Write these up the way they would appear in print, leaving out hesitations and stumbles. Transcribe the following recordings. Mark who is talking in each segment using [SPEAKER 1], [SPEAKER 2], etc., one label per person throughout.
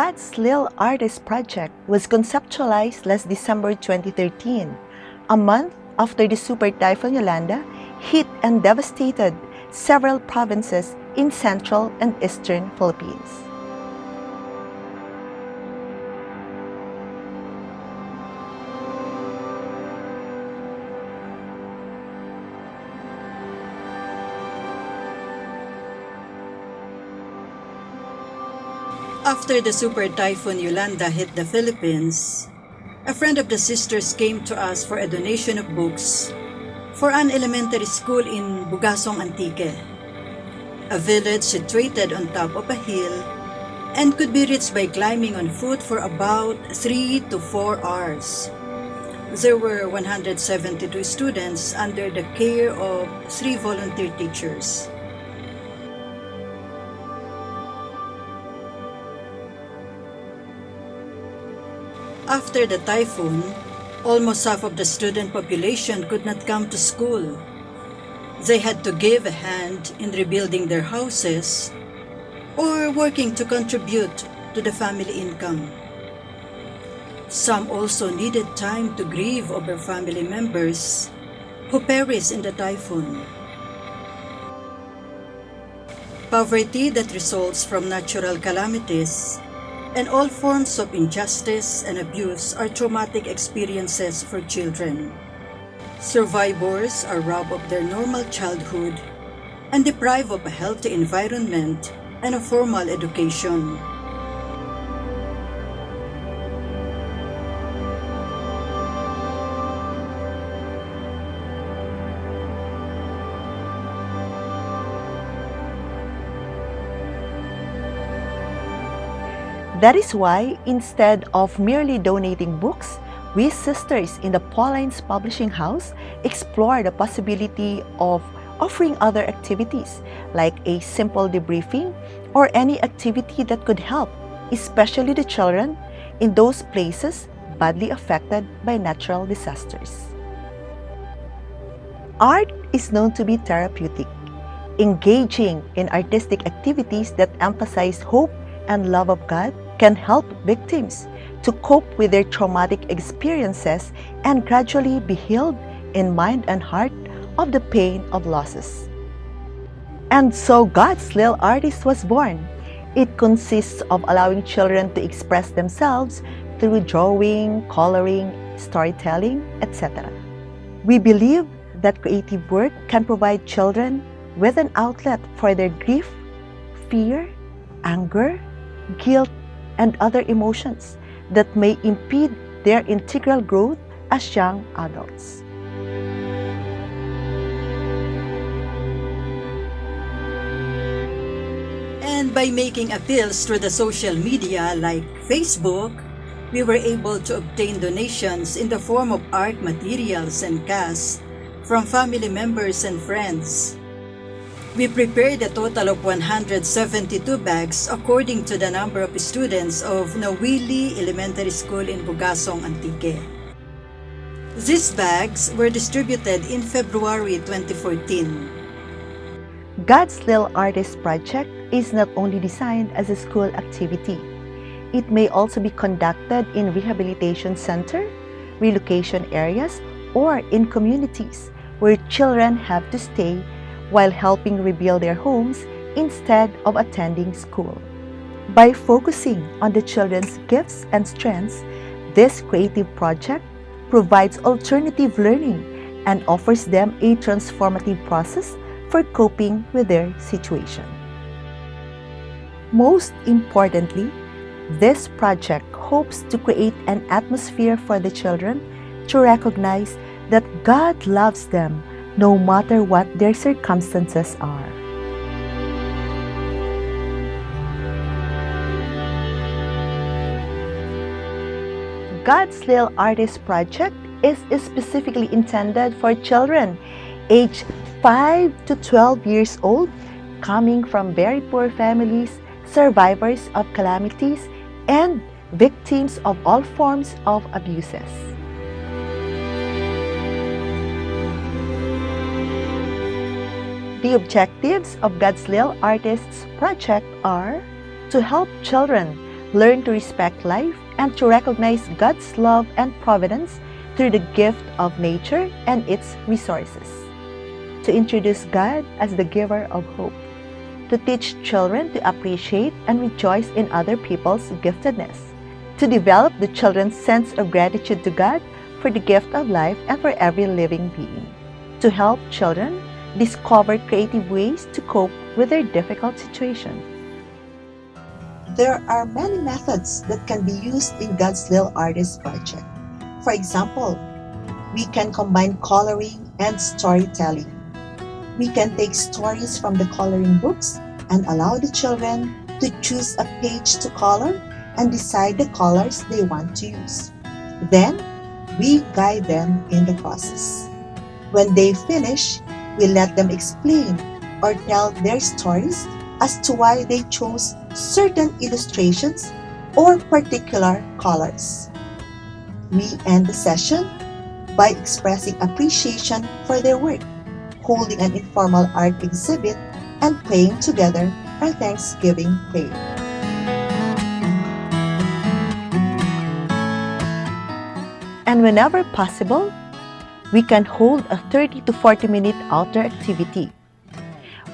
[SPEAKER 1] God's Little Artist Project was conceptualized last December 2013, a month after the Super Typhoon Yolanda hit and devastated several provinces in central and eastern Philippines.
[SPEAKER 2] After the Super Typhoon Yolanda hit the Philippines, a friend of the sisters came to us for a donation of books for an elementary school in Bugasong, Antique, a village situated on top of a hill and could be reached by climbing on foot for about 3 to 4 hours. There were 172 students under the care of 3 volunteer teachers. After the typhoon, almost half of the student population could not come to school. They had to give a hand in rebuilding their houses or working to contribute to the family income. Some also needed time to grieve over family members who perished in the typhoon. Poverty that results from natural calamities and all forms of injustice and abuse are traumatic experiences for children. Survivors are robbed of their normal childhood and deprived of a healthy environment and a formal education.
[SPEAKER 1] That is why, instead of merely donating books, we sisters in the Paulines Publishing House explore the possibility of offering other activities like a simple debriefing or any activity that could help, especially the children in those places badly affected by natural disasters. Art is known to be therapeutic. Engaging in artistic activities that emphasize hope and love of God can help victims to cope with their traumatic experiences and gradually be healed in mind and heart of the pain of losses. And so God's Little Artist was born. It consists of allowing children to express themselves through drawing, coloring, storytelling, etc. We believe that creative work can provide children with an outlet for their grief, fear, anger, guilt, and other emotions that may impede their integral growth as young adults.
[SPEAKER 2] And by making appeals through the social media like Facebook, we were able to obtain donations in the form of art materials and casts from family members and friends. We prepared a total of 172 bags according to the number of students of Nawili Elementary School in Bugasong, Antique. These bags were distributed in February 2014.
[SPEAKER 1] God's Little Artist Project is not only designed as a school activity. It may also be conducted in rehabilitation center, relocation areas, or in communities where children have to stay while helping rebuild their homes instead of attending school. By focusing on the children's gifts and strengths, this creative project provides alternative learning and offers them a transformative process for coping with their situation. Most importantly, this project hopes to create an atmosphere for the children to recognize that God loves them no matter what their circumstances are. God's Little Artist Project is specifically intended for children aged 5 to 12 years old, coming from very poor families, survivors of calamities, and victims of all forms of abuses. The objectives of God's Little Artists Project are to help children learn to respect life and to recognize God's love and providence through the gift of nature and its resources. To introduce God as the giver of hope. To teach children to appreciate and rejoice in other people's giftedness. To develop the children's sense of gratitude to God for the gift of life and for every living being. To help children discover creative ways to cope with their difficult situation. There are many methods that can be used in God's Little Artist project. For example, we can combine coloring and storytelling. We can take stories from the coloring books and allow the children to choose a page to color and decide the colors they want to use. Then, we guide them in the process. When they finish, we let them explain or tell their stories as to why they chose certain illustrations or particular colors. We end the session by expressing appreciation for their work, holding an informal art exhibit, and praying together our Thanksgiving prayer. And whenever possible, we can hold a 30 to 40-minute outdoor activity.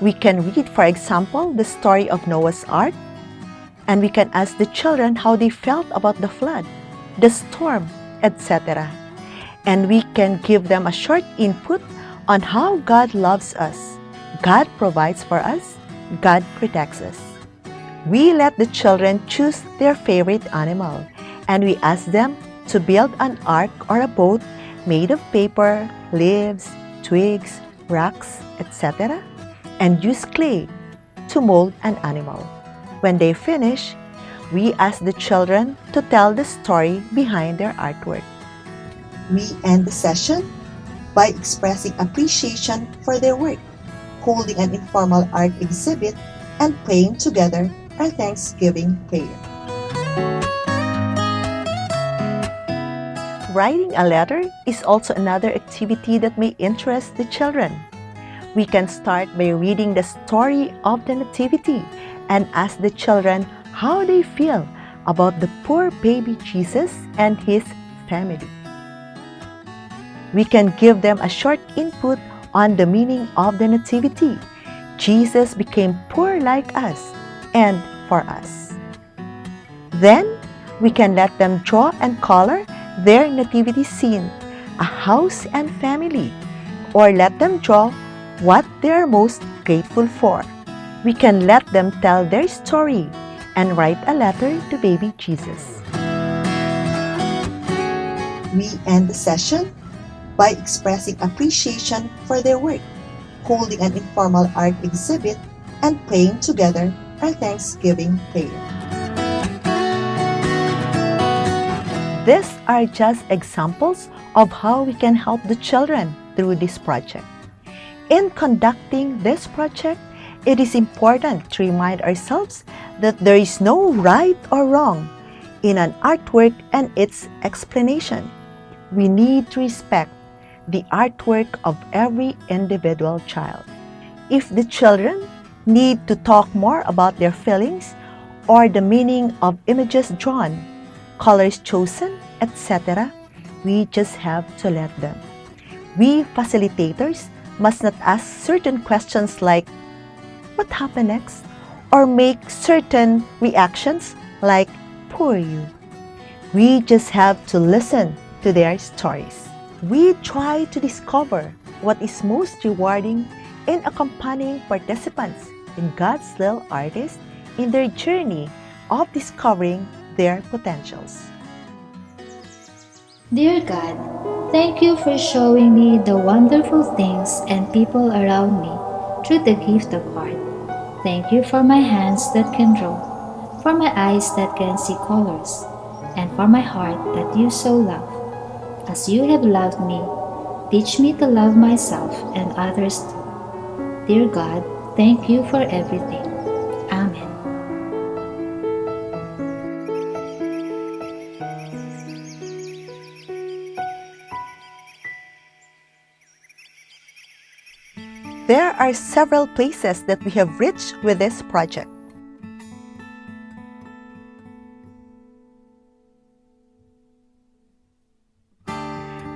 [SPEAKER 1] We can read, for example, the story of Noah's Ark, and we can ask the children how they felt about the flood, the storm, etc. And we can give them a short input on how God loves us, God provides for us, God protects us. We let the children choose their favorite animal, and we ask them to build an ark or a boat made of paper, leaves, twigs, rocks, etc., and use clay to mold an animal. When they finish, we ask the children to tell the story behind their artwork. We end the session by expressing appreciation for their work, holding an informal art exhibit, and praying together our Thanksgiving prayer. Writing a letter is also another activity that may interest the children. We can start by reading the story of the Nativity and ask the children how they feel about the poor baby Jesus and his family. We can give them a short input on the meaning of the Nativity. Jesus became poor like us and for us. Then, we can let them draw and color their nativity scene, a house and family, or let them draw what they are most grateful for. We can let them tell their story and write a letter to baby Jesus. We end the session by expressing appreciation for their work, holding an informal art exhibit, and praying together our Thanksgiving prayer. These are just examples of how we can help the children through this project. In conducting this project, it is important to remind ourselves that there is no right or wrong in an artwork and its explanation. We need to respect the artwork of every individual child. If the children need to talk more about their feelings or the meaning of images drawn, colors chosen, etc., we just have to let them. We facilitators must not ask certain questions like, "What happened next?" or make certain reactions like, "Poor you." We just have to listen to their stories. We try to discover what is most rewarding in accompanying participants in God's Little Artist in their journey of discovering their potentials.
[SPEAKER 3] Dear God, thank you for showing me the wonderful things and people around me through the gift of art. Thank you for my hands that can draw, for my eyes that can see colors, and for my heart that you so love. As you have loved me, teach me to love myself and others too. Dear God, thank you for everything. Amen.
[SPEAKER 1] There are several places that we have reached with this project.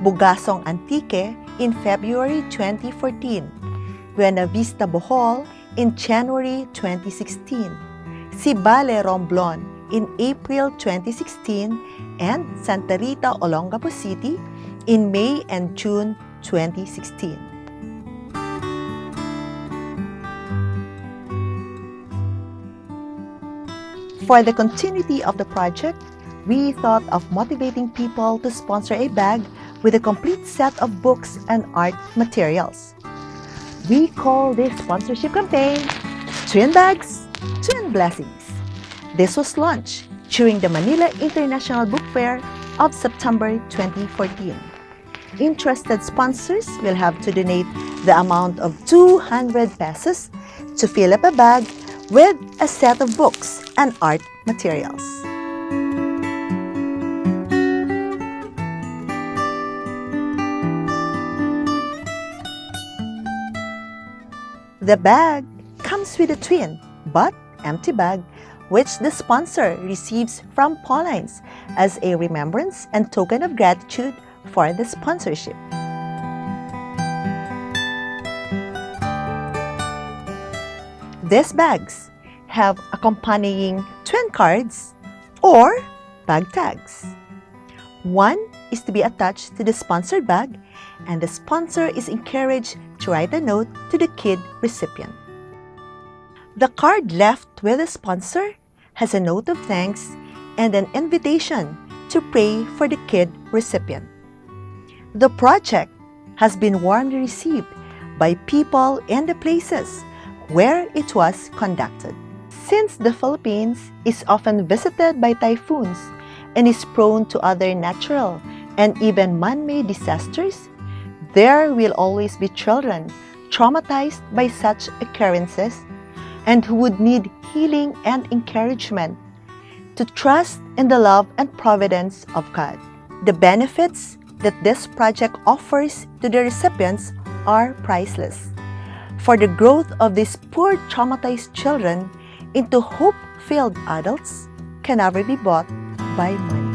[SPEAKER 1] Bugasong Antique in February 2014, Buena Vista Bohol in January 2016, Sibale Romblon in April 2016, and Santa Rita, Olongapo City in May and June 2016. For the continuity of the project, we thought of motivating people to sponsor a bag with a complete set of books and art materials. We call this sponsorship campaign Twin Bags, Twin Blessings. This was launched during the Manila International Book Fair of September 2014. Interested sponsors will have to donate the amount of 200 pesos to fill up a bag with a set of books and art materials. The bag comes with a twin but empty bag which the sponsor receives from Paulines as a remembrance and token of gratitude for the sponsorship. These bags have accompanying twin cards or bag tags. One is to be attached to the sponsored bag, and the sponsor is encouraged to write a note to the kid recipient. The card left with the sponsor has a note of thanks and an invitation to pray for the kid recipient. The project has been warmly received by people in the places where it was conducted. Since the Philippines is often visited by typhoons and is prone to other natural and even man-made disasters, there will always be children traumatized by such occurrences and who would need healing and encouragement to trust in the love and providence of God. The benefits that this project offers to the recipients are priceless. For the growth of these poor traumatized children into hope-filled adults can never be bought by money.